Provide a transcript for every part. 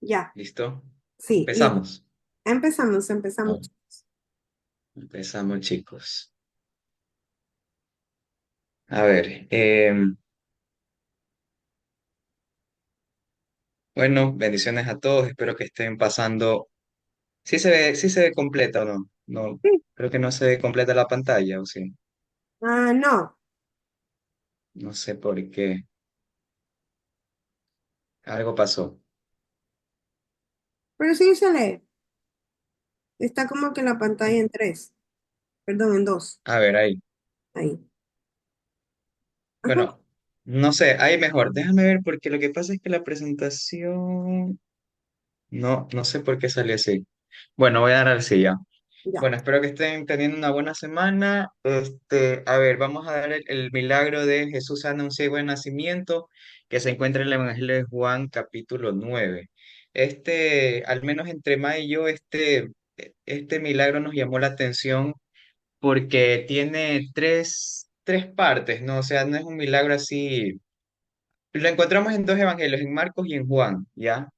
Ya, ¿Listo? sí, listo. Empezamos. Empezamos. Oh, empezamos, chicos. A ver, bueno, bendiciones a todos. Espero que estén pasando. Sí se ve completa o no? No, Sí. creo que no se ve completa la pantalla, o sí. Ah, no, No sé por qué. Algo pasó. pero sí se lee. Está como que la pantalla en tres, perdón, en dos. A ver, ahí. Ahí. Ajá, Bueno, no sé, ahí mejor. Déjame ver porque lo que pasa es que la presentación. No sé por qué salió así. Bueno, voy a dar al sí ya. ya. Bueno, espero que estén teniendo una buena semana. A ver, vamos a dar el milagro de Jesús sana a un ciego de nacimiento que se encuentra en el Evangelio de Juan, capítulo 9. Al menos entre May y yo, este milagro nos llamó la atención porque tiene tres partes, ¿no? O sea, no es un milagro así. Lo encontramos en dos evangelios, en Marcos y en Juan, ¿ya?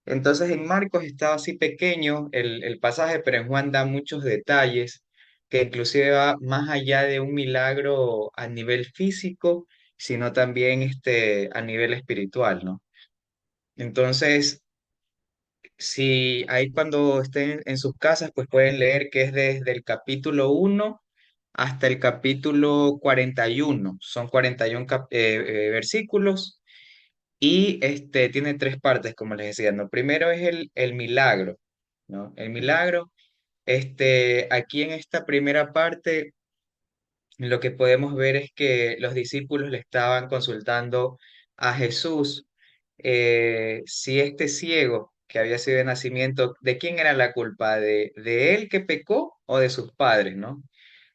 Entonces en Marcos estaba así pequeño el pasaje, pero en Juan da muchos detalles que inclusive va más allá de un milagro a nivel físico, sino también a nivel espiritual, ¿no? Entonces, si ahí cuando estén en sus casas, pues pueden leer que es desde el capítulo 1 hasta el capítulo 41. Son 41 versículos y tiene tres partes, como les decía, ¿no? Primero es el milagro, ¿no? El milagro, aquí en esta primera parte, lo que podemos ver es que los discípulos le estaban consultando a Jesús si este ciego que había sido de nacimiento, ¿de quién era la culpa? ¿De él que pecó o de sus padres, ¿no?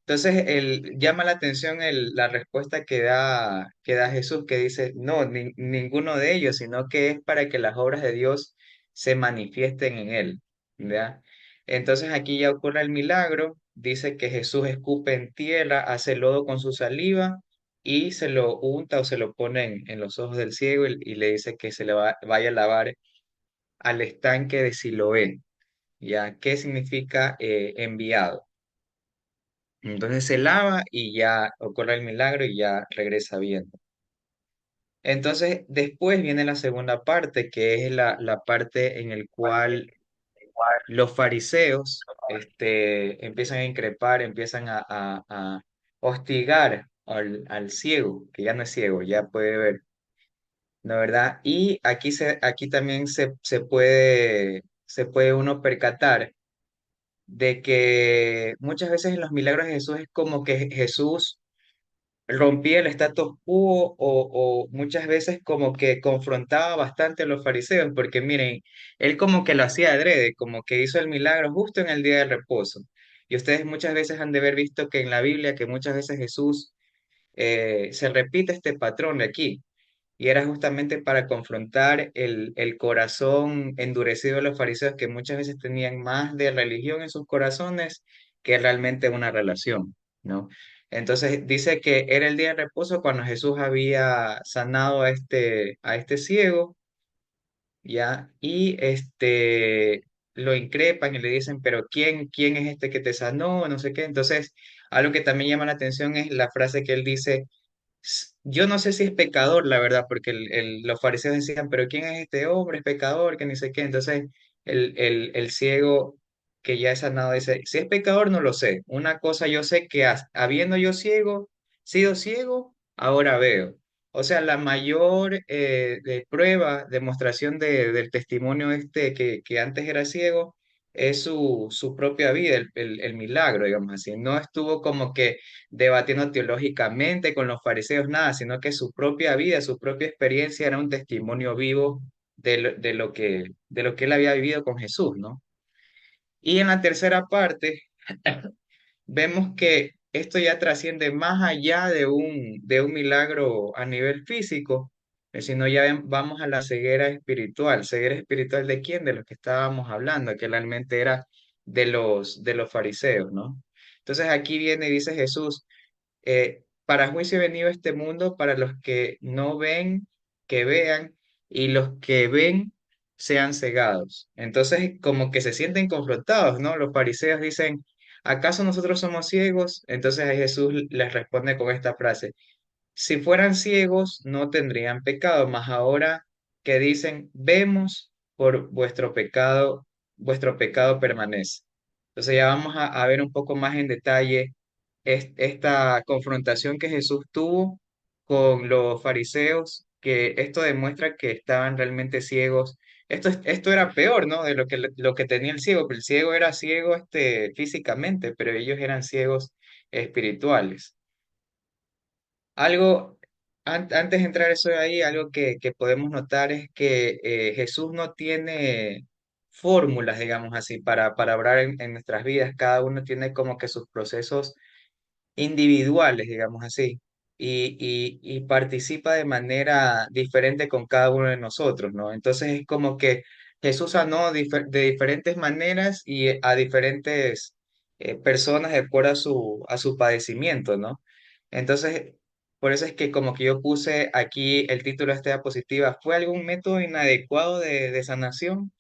Entonces, llama la atención la respuesta que da Jesús, que dice, no, ninguno de ellos, sino que es para que las obras de Dios se manifiesten en él, ¿ya? Entonces aquí ya ocurre el milagro, dice que Jesús escupe en tierra, hace lodo con su saliva y se lo unta o se lo pone en los ojos del ciego y le dice que vaya a lavar al estanque de Siloé, ¿ya? ¿Qué significa enviado? Entonces se lava y ya ocurre el milagro y ya regresa bien. Entonces después viene la segunda parte, que es la parte en el cual los fariseos empiezan a increpar, empiezan a hostigar al ciego, que ya no es ciego, ya puede ver, ¿no verdad? Y aquí también se puede uno percatar de que muchas veces en los milagros de Jesús es como que Jesús rompía el status quo o muchas veces como que confrontaba bastante a los fariseos, porque miren, él como que lo hacía adrede, como que hizo el milagro justo en el día del reposo. Y ustedes muchas veces han de haber visto que en la Biblia, que muchas veces Jesús se repite este patrón de aquí. Y era justamente para confrontar el corazón endurecido de los fariseos que muchas veces tenían más de religión en sus corazones que realmente una relación, ¿no? Entonces dice que era el día de reposo cuando Jesús había sanado a este ciego, ¿ya? Y lo increpan y le dicen, pero quién es este que te sanó? No sé qué. Entonces, algo que también llama la atención es la frase que él dice yo no sé si es pecador, la verdad, porque los fariseos decían, pero ¿quién es este hombre? Es pecador, que ni sé qué. Entonces, el ciego que ya es sanado dice, si es pecador, no lo sé. Una cosa yo sé que habiendo yo sido ciego, ahora veo. O sea, la mayor de prueba, demostración del testimonio que antes era ciego, es su propia vida, el milagro, digamos así. No estuvo como que debatiendo teológicamente con los fariseos, nada, sino que su propia vida, su propia experiencia era un testimonio vivo de lo que él había vivido con Jesús, ¿no? Y en la tercera parte vemos que esto ya trasciende más allá de un milagro a nivel físico, sino ya vamos a la ceguera espiritual. ¿Ceguera espiritual de quién? De los que estábamos hablando, que realmente era de los fariseos, ¿no? Entonces aquí viene y dice Jesús, para juicio he venido a este mundo para los que no ven, que vean, y los que ven sean cegados. Entonces, como que se sienten confrontados, ¿no? Los fariseos dicen, ¿acaso nosotros somos ciegos? Entonces ahí Jesús les responde con esta frase. Si fueran ciegos, no tendrían pecado, mas ahora que dicen, vemos por vuestro pecado permanece. Entonces ya vamos a ver un poco más en detalle esta confrontación que Jesús tuvo con los fariseos, que esto demuestra que estaban realmente ciegos. Esto era peor, ¿no? De lo que tenía el ciego, pero el ciego era ciego físicamente, pero ellos eran ciegos espirituales. Algo, antes de entrar eso de ahí, algo que podemos notar es que Jesús no tiene fórmulas, digamos así, para obrar en nuestras vidas. Cada uno tiene como que sus procesos individuales, digamos así, y participa de manera diferente con cada uno de nosotros, ¿no? Entonces es como que Jesús sanó de diferentes maneras y a diferentes personas de acuerdo a su padecimiento, ¿no? Entonces, por eso es que como que yo puse aquí el título de esta diapositiva, ¿fue algún método inadecuado de sanación?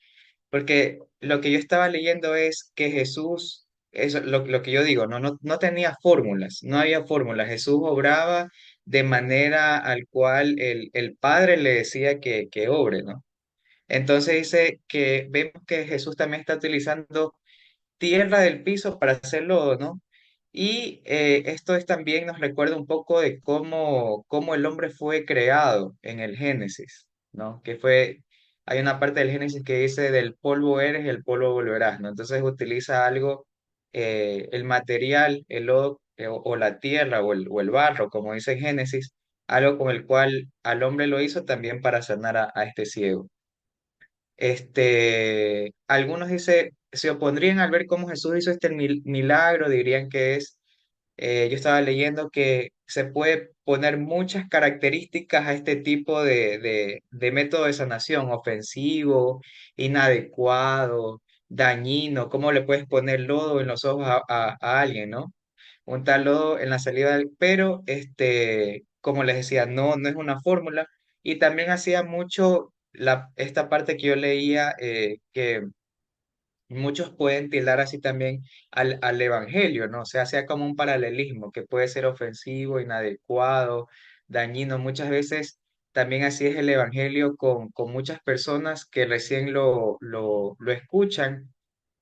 Porque lo que yo estaba leyendo es que Jesús, eso lo que yo digo, no tenía fórmulas, no había fórmulas. Jesús obraba de manera al cual el Padre le decía que obre, ¿no? Entonces dice que vemos que Jesús también está utilizando tierra del piso para hacerlo, ¿no? Y esto es también nos recuerda un poco de cómo el hombre fue creado en el Génesis, ¿no? Hay una parte del Génesis que dice del polvo eres y el polvo volverás, ¿no? Entonces utiliza algo, el material, el lodo o la tierra o el barro, como dice en Génesis, algo con el cual al hombre lo hizo también para sanar a este ciego. Algunos se opondrían al ver cómo Jesús hizo este milagro, dirían que yo estaba leyendo que se puede poner muchas características a este tipo de método de sanación, ofensivo, inadecuado, dañino, cómo le puedes poner lodo en los ojos a alguien, ¿no? Un tal lodo en la salida pero como les decía, no es una fórmula. Y también hacía mucho esta parte que yo leía, que muchos pueden tildar así también al evangelio, ¿no? O sea, hacía como un paralelismo que puede ser ofensivo, inadecuado, dañino. Muchas veces también así es el evangelio con muchas personas que recién lo escuchan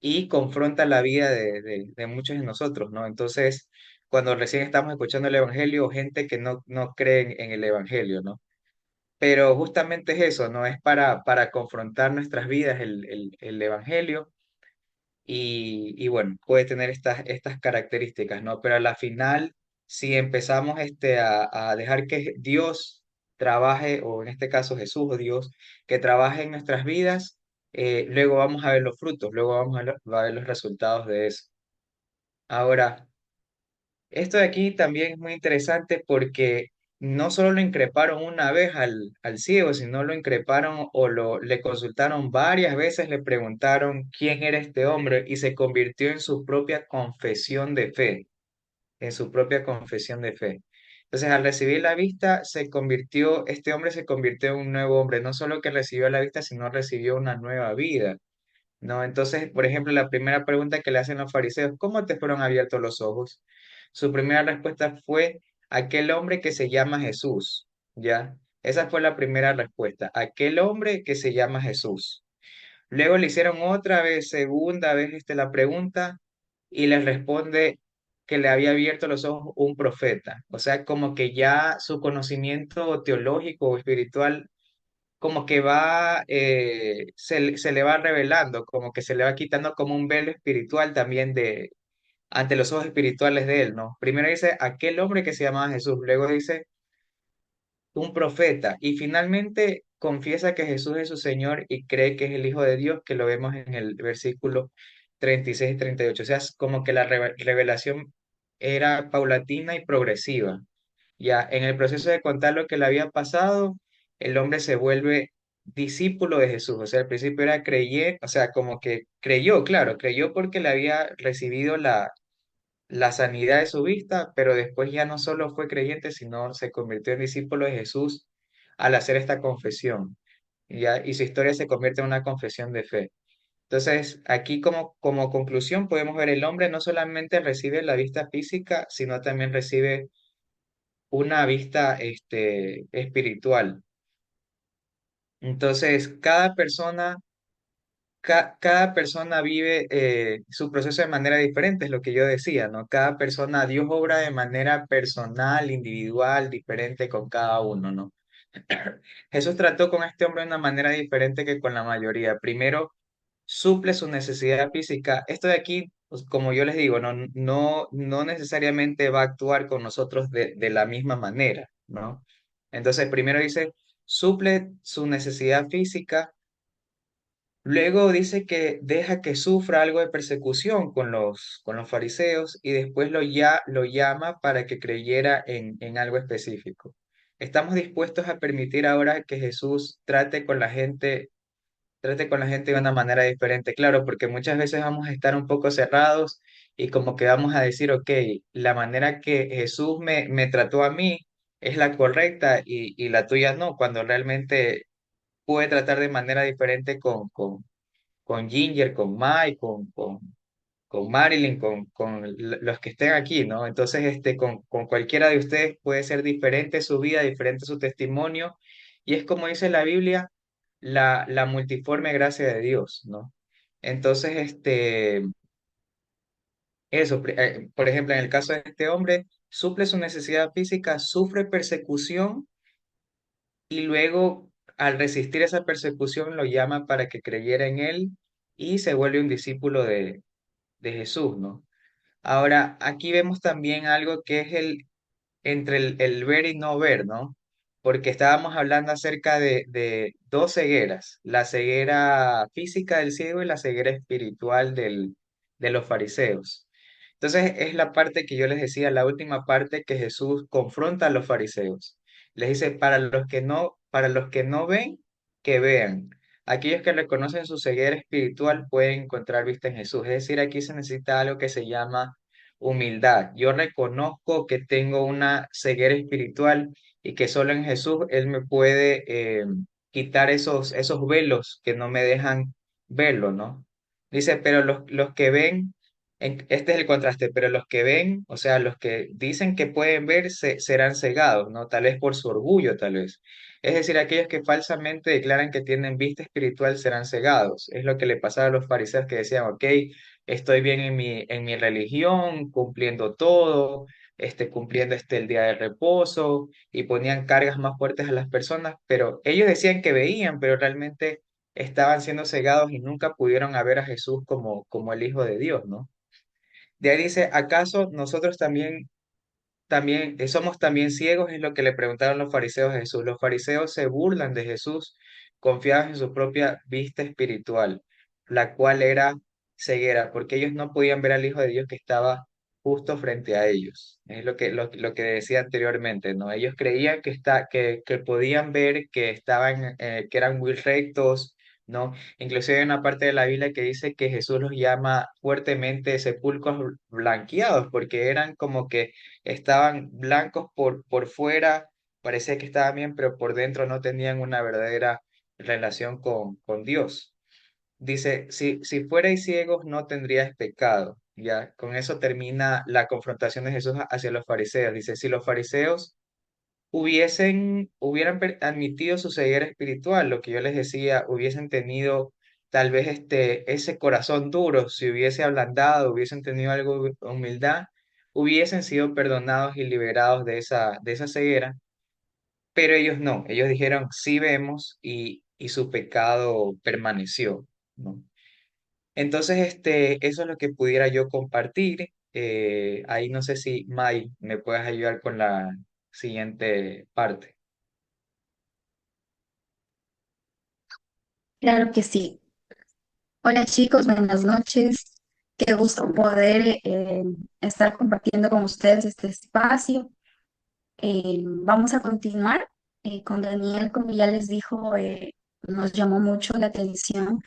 y confronta la vida de muchos de nosotros, ¿no? Entonces, cuando recién estamos escuchando el Evangelio, gente que no cree en el Evangelio, ¿no? Pero justamente es eso, ¿no? Es para confrontar nuestras vidas el Evangelio y bueno, puede tener estas características, ¿no? Pero a la final, si empezamos a dejar que Dios trabaje, o en este caso Jesús o Dios, que trabaje en nuestras vidas, luego vamos a ver los frutos, luego va a ver los resultados de eso. Ahora, esto de aquí también es muy interesante porque no solo lo increparon una vez al ciego, sino lo increparon le consultaron varias veces, le preguntaron quién era este hombre y se convirtió en su propia confesión de fe, en su propia confesión de fe. Entonces, al recibir la vista, este hombre se convirtió en un nuevo hombre, no solo que recibió la vista, sino recibió una nueva vida. ¿No? Entonces, por ejemplo, la primera pregunta que le hacen los fariseos, ¿cómo te fueron abiertos los ojos? Su primera respuesta fue aquel hombre que se llama Jesús, ¿ya? Esa fue la primera respuesta, aquel hombre que se llama Jesús. Luego le hicieron otra vez, segunda vez la pregunta y les responde que le había abierto los ojos un profeta. O sea, como que ya su conocimiento teológico o espiritual como que se le va revelando, como que se le va quitando como un velo espiritual también ante los ojos espirituales de él, ¿no? Primero dice aquel hombre que se llamaba Jesús, luego dice un profeta y finalmente confiesa que Jesús es su Señor y cree que es el Hijo de Dios, que lo vemos en el versículo 36 y 38. O sea, es como que la revelación era paulatina y progresiva. Ya, en el proceso de contar lo que le había pasado, el hombre se vuelve discípulo de Jesús. O sea, al principio era creyente, o sea, como que creyó, claro, creyó porque le había recibido la sanidad de su vista, pero después ya no solo fue creyente, sino se convirtió en discípulo de Jesús al hacer esta confesión. ¿ya? Y su historia se convierte en una confesión de fe. Entonces, aquí como conclusión podemos ver el hombre no solamente recibe la vista física, sino también recibe una vista espiritual. Entonces, cada persona vive su proceso de manera diferente, es lo que yo decía, ¿no? Cada persona, Dios obra de manera personal, individual, diferente con cada uno, ¿no? Jesús trató con este hombre de una manera diferente que con la mayoría. Primero, suple su necesidad física. Esto de aquí, pues, como yo les digo, no necesariamente va a actuar con nosotros de la misma manera, ¿no? Entonces, primero dice, suple su necesidad física. Luego dice que deja que sufra algo de persecución con los fariseos y después lo llama para que creyera en algo específico. ¿Estamos dispuestos a permitir ahora que Jesús trate con la gente de una manera diferente? Claro, porque muchas veces vamos a estar un poco cerrados y como que vamos a decir, ok, la manera que Jesús me trató a mí es la correcta y la tuya no, cuando realmente puede tratar de manera diferente con Ginger, con Mike, con Marilyn, los que estén aquí, ¿no? Entonces, con cualquiera de ustedes puede ser diferente su vida, diferente su testimonio, y es como dice la Biblia, la multiforme gracia de Dios, ¿no? Entonces, por ejemplo, en el caso de este hombre, suple su necesidad física, sufre persecución, y luego, al resistir esa persecución, lo llama para que creyera en él y se vuelve un discípulo de Jesús, ¿no? Ahora, aquí vemos también algo que es entre el ver y no ver, ¿no? Porque estábamos hablando acerca de dos cegueras, la ceguera física del ciego y la ceguera espiritual de los fariseos. Entonces, es la parte que yo les decía, la última parte que Jesús confronta a los fariseos. Les dice, para los que no ven, que vean. Aquellos que reconocen su ceguera espiritual pueden encontrar vista en Jesús. Es decir, aquí se necesita algo que se llama humildad. Yo reconozco que tengo una ceguera espiritual y que solo en Jesús Él me puede quitar esos velos que no me dejan verlo, ¿no? Dice, pero los que ven, este es el contraste, pero los que ven, o sea, los que dicen que pueden ver, serán cegados, ¿no? Tal vez por su orgullo, tal vez. Es decir, aquellos que falsamente declaran que tienen vista espiritual serán cegados. Es lo que le pasaba a los fariseos que decían, ok, estoy bien en mi religión, cumpliendo todo, cumpliendo el día de reposo, y ponían cargas más fuertes a las personas, pero ellos decían que veían, pero realmente estaban siendo cegados y nunca pudieron ver a Jesús como el Hijo de Dios, ¿no? De ahí dice, ¿acaso nosotros también somos también ciegos? Es lo que le preguntaron los fariseos a Jesús. Los fariseos se burlan de Jesús, confiados en su propia vista espiritual, la cual era ceguera, porque ellos no podían ver al Hijo de Dios que estaba justo frente a ellos. Es lo que decía anteriormente, ¿no? Ellos creían que podían ver que que eran muy rectos, ¿no? Inclusive hay una parte de la Biblia que dice que Jesús los llama fuertemente sepulcros blanqueados, porque eran como que estaban blancos por fuera, parecía que estaban bien, pero por dentro no tenían una verdadera relación con Dios. Dice, si fuerais ciegos no tendríais pecado. Ya, con eso termina la confrontación de Jesús hacia los fariseos. Dice, si los fariseos hubieran admitido su ceguera espiritual, lo que yo les decía, hubiesen tenido tal vez ese corazón duro, si hubiese ablandado, hubiesen tenido algo de humildad, hubiesen sido perdonados y liberados de esa ceguera, pero ellos no, ellos dijeron, sí vemos y su pecado permaneció, ¿no? Entonces, eso es lo que pudiera yo compartir. Ahí no sé si Mai me puedes ayudar con la siguiente parte. Claro que sí. Hola chicos, buenas noches. Qué gusto poder estar compartiendo con ustedes este espacio. Vamos a continuar con Daniel, como ya les dijo, nos llamó mucho la atención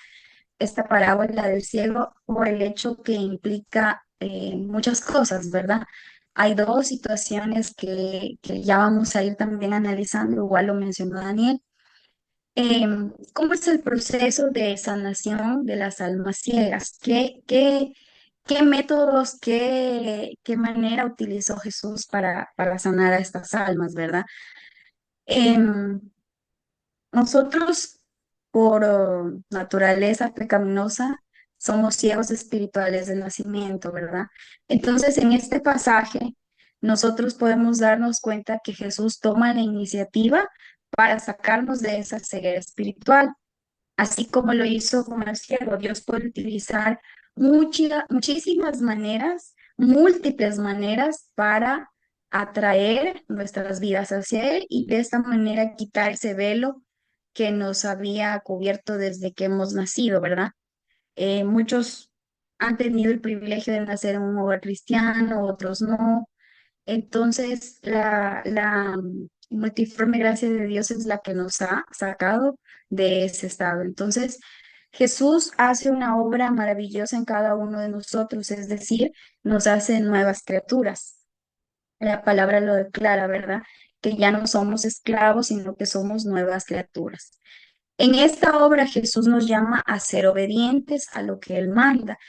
esta parábola del ciego por el hecho que implica muchas cosas, ¿verdad? Hay dos situaciones que ya vamos a ir también analizando, igual lo mencionó Daniel. ¿Cómo es el proceso de sanación de las almas ciegas? ¿Qué métodos, qué manera utilizó Jesús para sanar a estas almas, verdad? Em, Nosotros, por naturaleza pecaminosa, somos ciegos espirituales de nacimiento, ¿verdad? Entonces, en este pasaje, nosotros podemos darnos cuenta que Jesús toma la iniciativa para sacarnos de esa ceguera espiritual, así como lo hizo con el ciego. Dios puede utilizar muchísimas maneras, múltiples maneras para atraer nuestras vidas hacia Él y de esta manera quitar ese velo que nos había cubierto desde que hemos nacido, ¿verdad? Muchos han tenido el privilegio de nacer en un hogar cristiano, otros no. Entonces, la multiforme gracia de Dios es la que nos ha sacado de ese estado. Entonces, Jesús hace una obra maravillosa en cada uno de nosotros, es decir, nos hace nuevas criaturas. La palabra lo declara, ¿verdad? Que ya no somos esclavos, sino que somos nuevas criaturas. En esta obra Jesús nos llama a ser obedientes a lo que Él manda.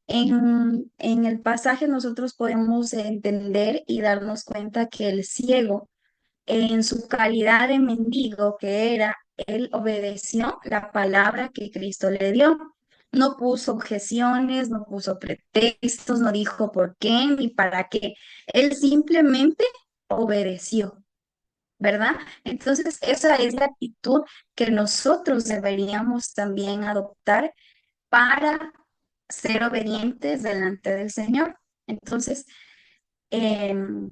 En el pasaje nosotros podemos entender y darnos cuenta que el ciego, en su calidad de mendigo que era, él obedeció la palabra que Cristo le dio. No puso objeciones, no puso pretextos, no dijo por qué ni para qué. Él simplemente obedeció, ¿verdad? Entonces, esa es la actitud que nosotros deberíamos también adoptar para ser obedientes delante del Señor. Entonces, em,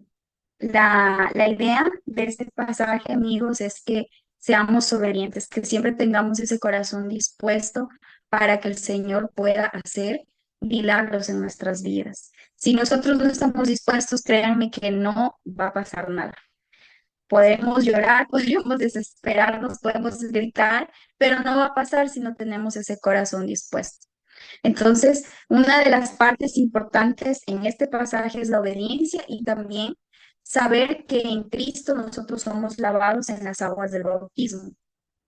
la idea de este pasaje, amigos, es que seamos obedientes, que siempre tengamos ese corazón dispuesto para que el Señor pueda hacer milagros en nuestras vidas. Si nosotros no estamos dispuestos, créanme que no va a pasar nada. Podemos llorar, podríamos desesperarnos, podemos gritar, pero no va a pasar si no tenemos ese corazón dispuesto. Entonces, una de las partes importantes en este pasaje es la obediencia y también saber que en Cristo nosotros somos lavados en las aguas del bautismo.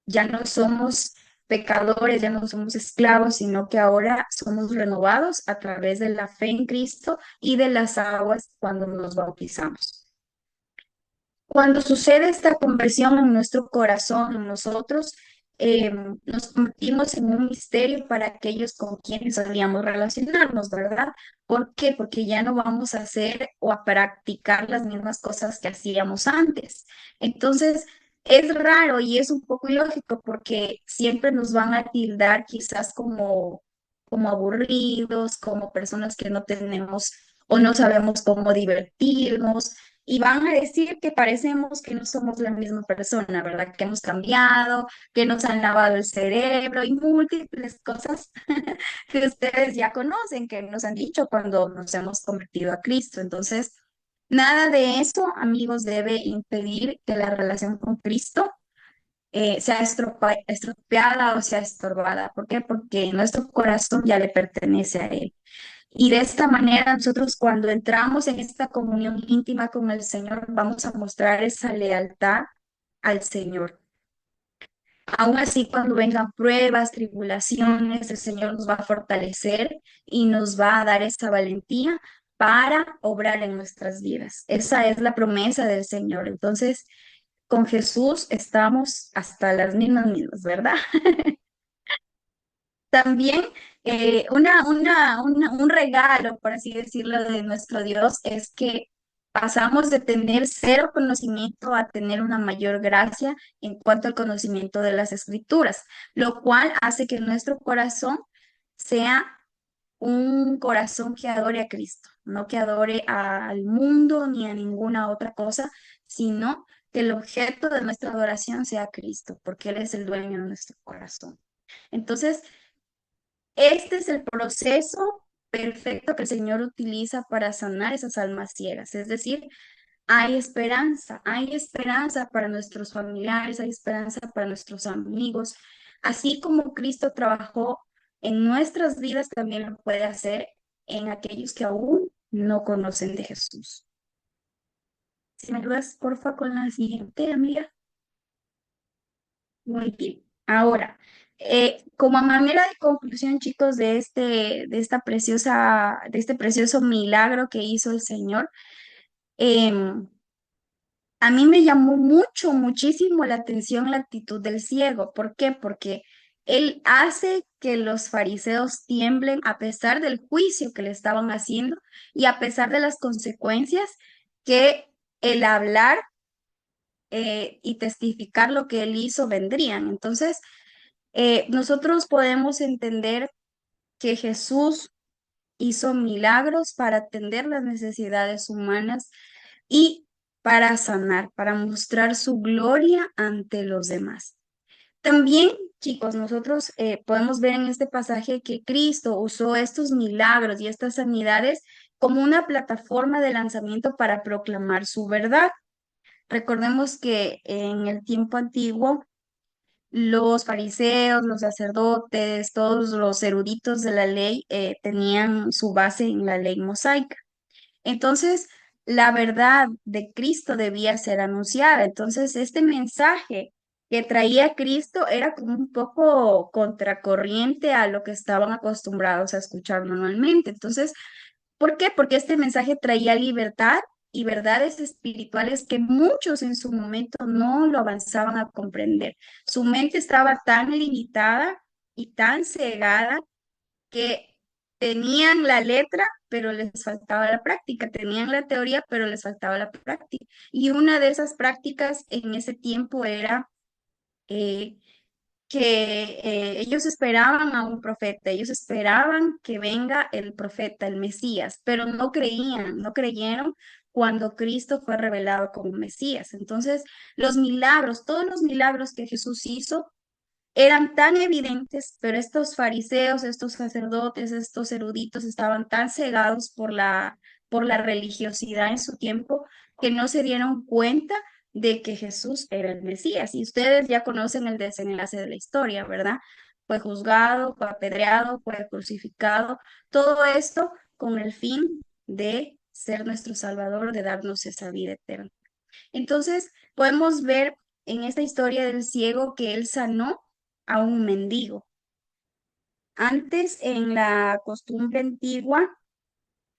Ya no somos pecadores, ya no somos esclavos, sino que ahora somos renovados a través de la fe en Cristo y de las aguas cuando nos bautizamos. Cuando sucede esta conversión en nuestro corazón, en nosotros, nos convertimos en un misterio para aquellos con quienes solíamos relacionarnos, ¿verdad? ¿Por qué? Porque ya no vamos a hacer o a practicar las mismas cosas que hacíamos antes. Entonces, es raro y es un poco ilógico porque siempre nos van a tildar quizás como aburridos, como personas que no tenemos o no sabemos cómo divertirnos y van a decir que parecemos que no somos la misma persona, ¿verdad? Que hemos cambiado, que nos han lavado el cerebro y múltiples cosas que ustedes ya conocen, que nos han dicho cuando nos hemos convertido a Cristo. Entonces, nada de eso, amigos, debe impedir que la relación con Cristo sea estropeada o sea estorbada. ¿Por qué? Porque nuestro corazón ya le pertenece a Él. Y de esta manera nosotros cuando entramos en esta comunión íntima con el Señor, vamos a mostrar esa lealtad al Señor. Aún así, cuando vengan pruebas, tribulaciones, el Señor nos va a fortalecer y nos va a dar esa valentía para obrar en nuestras vidas. Esa es la promesa del Señor. Entonces, con Jesús estamos hasta las mismas, ¿verdad? También un regalo, por así decirlo, de nuestro Dios es que pasamos de tener cero conocimiento a tener una mayor gracia en cuanto al conocimiento de las escrituras, lo cual hace que nuestro corazón sea un corazón que adore a Cristo, no que adore al mundo ni a ninguna otra cosa, sino que el objeto de nuestra adoración sea Cristo, porque Él es el dueño de nuestro corazón. Entonces, este es el proceso perfecto que el Señor utiliza para sanar esas almas ciegas. Es decir, hay esperanza para nuestros familiares, hay esperanza para nuestros amigos. Así como Cristo trabajó en nuestras vidas, también lo puede hacer en aquellos que aún no conocen de Jesús. Si me ayudas, porfa, con la siguiente, amiga. Muy bien. Ahora, como a manera de conclusión, chicos, de este precioso milagro que hizo el Señor, em, a mí me llamó muchísimo la atención la actitud del ciego. ¿Por qué? Porque él hace que los fariseos tiemblen a pesar del juicio que le estaban haciendo y a pesar de las consecuencias que el hablar y testificar lo que él hizo vendrían. Entonces, nosotros podemos entender que Jesús hizo milagros para atender las necesidades humanas y para sanar, para mostrar su gloria ante los demás. También, chicos, nosotros podemos ver en este pasaje que Cristo usó estos milagros y estas sanidades como una plataforma de lanzamiento para proclamar su verdad. Recordemos que en el tiempo antiguo, los fariseos, los sacerdotes, todos los eruditos de la ley tenían su base en la ley mosaica. Entonces, la verdad de Cristo debía ser anunciada. Entonces, este mensaje que traía Cristo era como un poco contracorriente a lo que estaban acostumbrados a escuchar normalmente. Entonces, ¿por qué? Porque este mensaje traía libertad y verdades espirituales que muchos en su momento no lo avanzaban a comprender. Su mente estaba tan limitada y tan cegada que tenían la letra, pero les faltaba la práctica, tenían la teoría, pero les faltaba la práctica. Y una de esas prácticas en ese tiempo era eh, que ellos esperaban a un profeta, ellos esperaban que venga el profeta, el Mesías, pero no creían, no creyeron cuando Cristo fue revelado como Mesías. Entonces, los milagros, todos los milagros que Jesús hizo, eran tan evidentes, pero estos fariseos, estos sacerdotes, estos eruditos estaban tan cegados por la religiosidad en su tiempo que no se dieron cuenta de que Jesús era el Mesías. Y ustedes ya conocen el desenlace de la historia, ¿verdad? Fue juzgado, fue apedreado, fue crucificado, todo esto con el fin de ser nuestro Salvador, de darnos esa vida eterna. Entonces, podemos ver en esta historia del ciego que él sanó a un mendigo. Antes, en la costumbre antigua,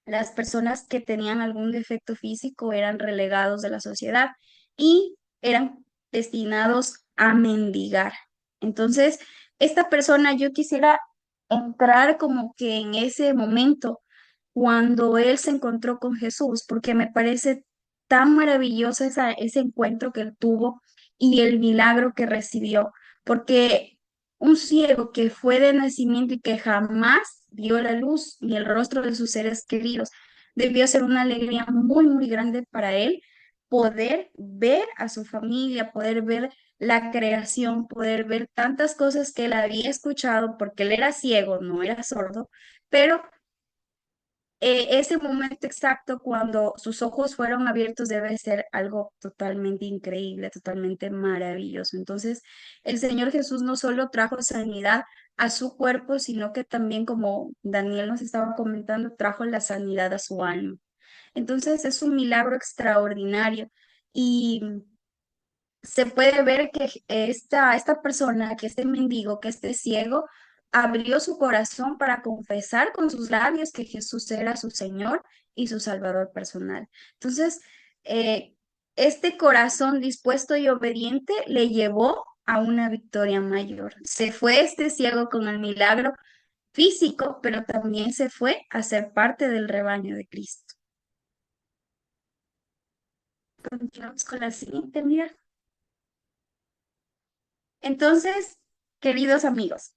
las personas que tenían algún defecto físico eran relegados de la sociedad y eran destinados a mendigar. Entonces, esta persona, yo quisiera entrar como que en ese momento cuando él se encontró con Jesús, porque me parece tan maravilloso ese encuentro que él tuvo y el milagro que recibió, porque un ciego que fue de nacimiento y que jamás vio la luz ni el rostro de sus seres queridos, debió ser una alegría muy grande para él poder ver a su familia, poder ver la creación, poder ver tantas cosas que él había escuchado, porque él era ciego, no era sordo, pero ese momento exacto cuando sus ojos fueron abiertos debe ser algo totalmente increíble, totalmente maravilloso. Entonces, el Señor Jesús no solo trajo sanidad a su cuerpo, sino que también, como Daniel nos estaba comentando, trajo la sanidad a su alma. Entonces, es un milagro extraordinario y se puede ver que esta persona, que este mendigo, que este ciego, abrió su corazón para confesar con sus labios que Jesús era su Señor y su Salvador personal. Entonces, eh, este corazón dispuesto y obediente le llevó a una victoria mayor. Se fue este ciego con el milagro físico, pero también se fue a ser parte del rebaño de Cristo. Continuamos con la siguiente, mira. Entonces, queridos amigos,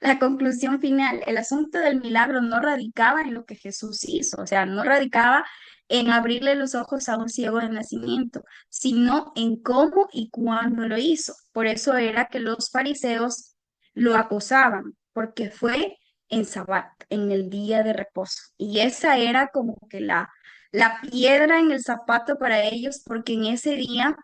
la conclusión final, el asunto del milagro no radicaba en lo que Jesús hizo, o sea, no radicaba en abrirle los ojos a un ciego de nacimiento, sino en cómo y cuándo lo hizo. Por eso era que los fariseos lo acusaban, porque fue en Sabbat, en el día de reposo. Y esa era como que la piedra en el zapato para ellos, porque en ese día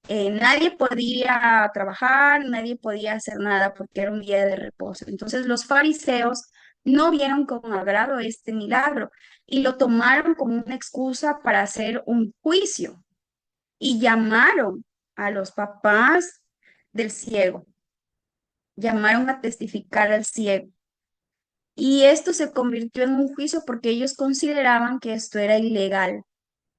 nadie podía trabajar, nadie podía hacer nada porque era un día de reposo. Entonces los fariseos no vieron con agrado este milagro y lo tomaron como una excusa para hacer un juicio y llamaron a los papás del ciego llamaron a testificar al ciego. Y esto se convirtió en un juicio porque ellos consideraban que esto era ilegal,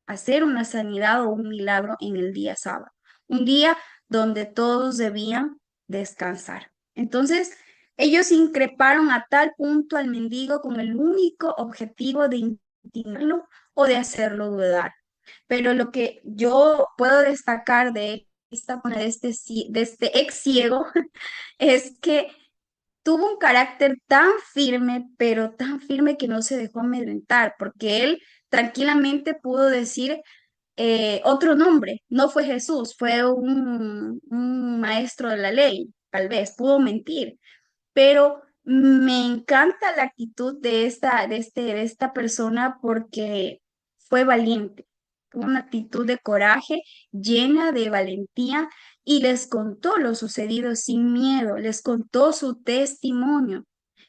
hacer una sanidad o un milagro en el día sábado, un día donde todos debían descansar. Entonces, ellos increparon a tal punto al mendigo con el único objetivo de intimidarlo o de hacerlo dudar. Pero lo que yo puedo destacar de de este ex ciego es que tuvo un carácter tan firme, pero tan firme que no se dejó amedrentar, porque él tranquilamente pudo decir otro nombre. No fue Jesús, fue un maestro de la ley, tal vez, pudo mentir, pero me encanta la actitud de esta persona porque fue valiente, tuvo una actitud de coraje, llena de valentía y les contó lo sucedido sin miedo, les contó su testimonio.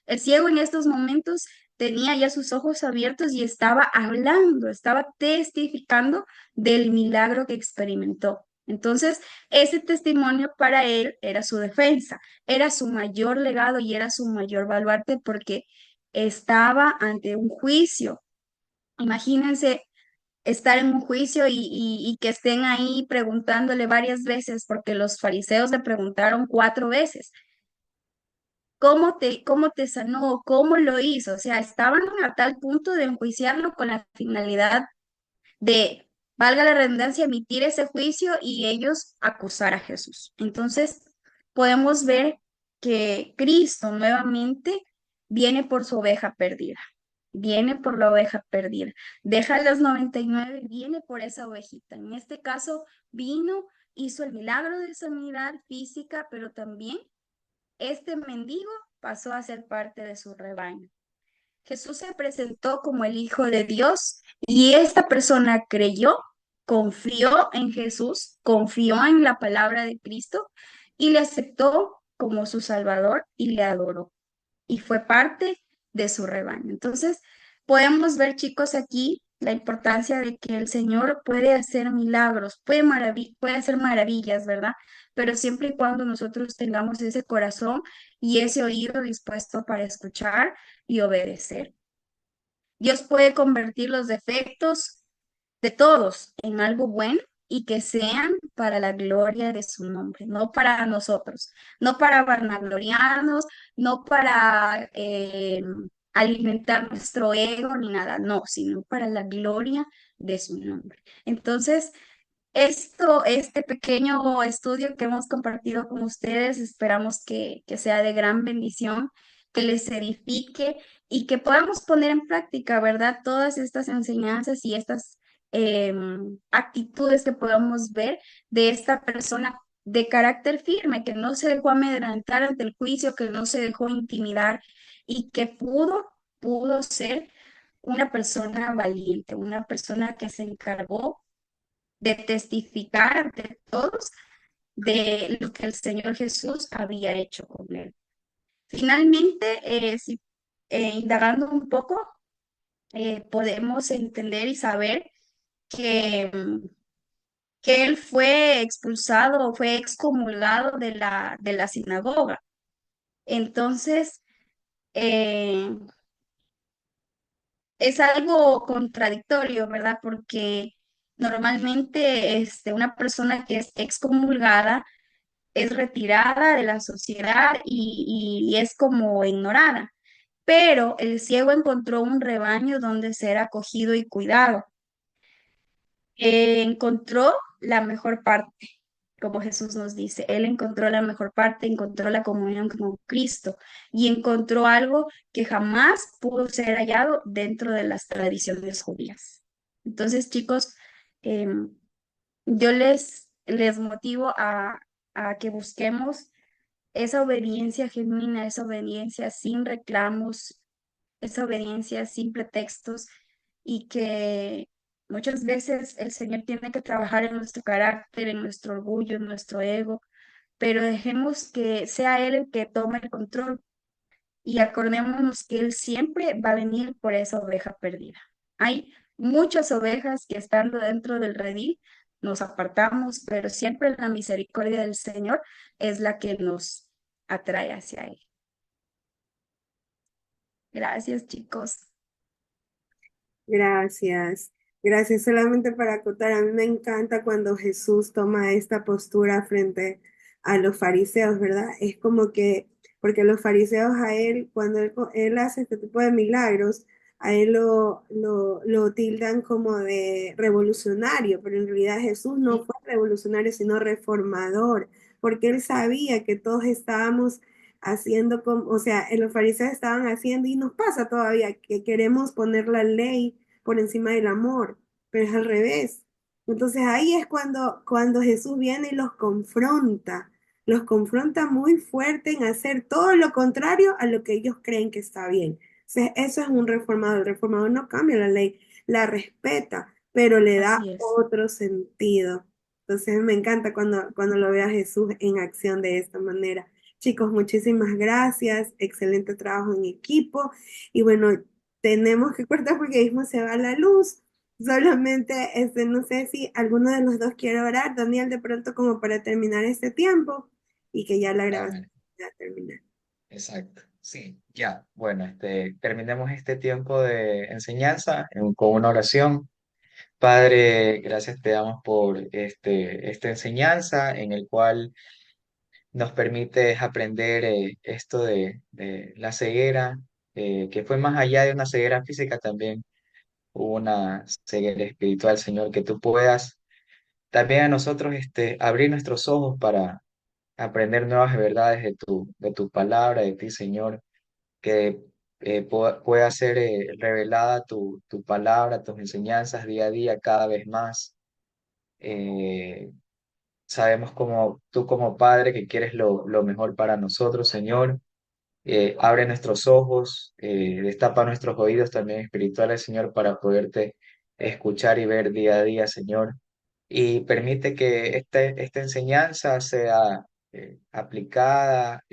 El ciego en estos momentos tenía ya sus ojos abiertos y estaba hablando, estaba testificando del milagro que experimentó. Entonces, ese testimonio para él era su defensa, era su mayor legado y era su mayor baluarte porque estaba ante un juicio. Imagínense estar en un juicio y que estén ahí preguntándole varias veces, porque los fariseos le preguntaron 4 veces, cómo te sanó? ¿Cómo lo hizo? O sea, estaban a tal punto de enjuiciarlo con la finalidad de, valga la redundancia, emitir ese juicio y ellos acusar a Jesús. Entonces, podemos ver que Cristo nuevamente viene por su oveja perdida, viene por la oveja perdida, deja las 99, viene por esa ovejita. En este caso, vino, hizo el milagro de sanidad física, pero también este mendigo pasó a ser parte de su rebaño. Jesús se presentó como el Hijo de Dios y esta persona creyó, confió en Jesús, confió en la palabra de Cristo y le aceptó como su Salvador y le adoró y fue parte de su rebaño. Entonces, podemos ver, chicos, aquí la importancia de que el Señor puede hacer milagros, puede hacer maravillas, ¿verdad? Pero siempre y cuando nosotros tengamos ese corazón y ese oído dispuesto para escuchar y obedecer. Dios puede convertir los defectos de todos en algo bueno y que sean para la gloria de su nombre, no para nosotros, no para vanagloriarnos, no para alimentar nuestro ego ni nada, no, sino para la gloria de su nombre. Entonces, este pequeño estudio que hemos compartido con ustedes, esperamos que sea de gran bendición, que les edifique y que podamos poner en práctica, ¿verdad? Todas estas enseñanzas y estas actitudes que podamos ver de esta persona de carácter firme, que no se dejó amedrentar ante el juicio, que no se dejó intimidar y que pudo ser una persona valiente, una persona que se encargó de testificar ante todos de lo que el Señor Jesús había hecho con él. Finalmente, indagando un poco, podemos entender y saber que, que él fue expulsado o fue excomulgado de la sinagoga. Entonces, eh, es algo contradictorio, ¿verdad? Porque normalmente una persona que es excomulgada es retirada de la sociedad y es como ignorada. Pero el ciego encontró un rebaño donde ser acogido y cuidado. Encontró la mejor parte, como Jesús nos dice. Él encontró la mejor parte, encontró la comunión con Cristo y encontró algo que jamás pudo ser hallado dentro de las tradiciones judías. Entonces, chicos, em, yo les motivo a que busquemos esa obediencia genuina, esa obediencia sin reclamos, esa obediencia sin pretextos y que muchas veces el Señor tiene que trabajar en nuestro carácter, en nuestro orgullo, en nuestro ego, pero dejemos que sea Él el que tome el control y acordémonos que Él siempre va a venir por esa oveja perdida. Hay muchas ovejas que estando dentro del redil nos apartamos, pero siempre la misericordia del Señor es la que nos atrae hacia Él. Gracias, chicos. Gracias. Gracias. Solamente para acotar, a mí me encanta cuando Jesús toma esta postura frente a los fariseos, ¿verdad? Es como que, porque los fariseos a él, cuando él hace este tipo de milagros, a él lo tildan como de revolucionario, pero en realidad Jesús no Sí, fue revolucionario, sino reformador, porque él sabía que todos estábamos haciendo como, o sea, los fariseos estaban haciendo y nos pasa todavía que queremos poner la ley por encima del amor, pero es al revés. Entonces ahí es cuando Jesús viene y los confronta muy fuerte en hacer todo lo contrario a lo que ellos creen que está bien. Entonces, eso es un reformador. El reformador no cambia la ley, la respeta, pero le da así es. otro sentido. Entonces me encanta cuando lo veo a Jesús en acción de esta manera. Chicos, muchísimas gracias. Excelente trabajo en equipo. Y bueno, tenemos que cortar porque mismo se va la luz. Solamente, no sé si alguno de los dos quiere orar, Daniel, de pronto como para terminar este tiempo y que ya la grabación Amén. ya termine. Exacto. Sí, ya. Bueno, terminemos este tiempo de enseñanza con una oración. Padre, gracias te damos por esta enseñanza en el cual nos permite aprender esto de la ceguera, que fue más allá de una ceguera física también, hubo una ceguera espiritual, Señor, que tú puedas también a nosotros abrir nuestros ojos para aprender nuevas verdades de tu palabra, de ti, Señor, que pueda ser revelada tu palabra, tus enseñanzas día a día, cada vez más. Eh, Sabemos como tú como Padre que quieres lo mejor para nosotros, Señor. Abre nuestros ojos, destapa nuestros oídos también espirituales, Señor, para poderte escuchar y ver día a día, Señor. Y permite que esta enseñanza sea aplicada,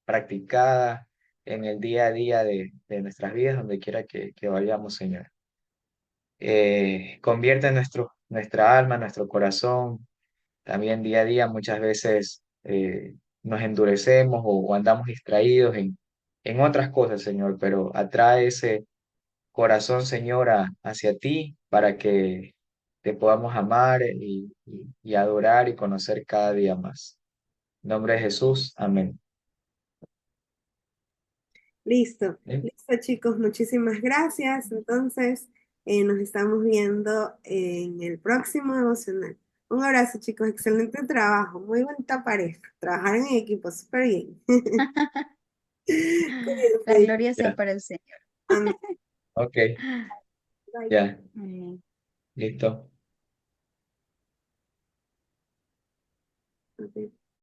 practicada en el día a día de nuestras vidas, donde quiera que vayamos, Señor. Convierte nuestra alma, nuestro corazón también día a día muchas veces nos endurecemos o andamos distraídos en otras cosas, Señor, pero atrae ese corazón, Señor, hacia ti para que te podamos amar y adorar y conocer cada día más. En nombre de Jesús, amén. Listo, ¿Sí? listo chicos, muchísimas gracias. Entonces, nos estamos viendo en el próximo devocional. Un abrazo chicos, excelente trabajo, muy bonita pareja. Trabajaron en equipo súper bien. La Cuídense. gloria sea Ya, para el Señor. Amén. ok, Bye. ya, Amén. listo.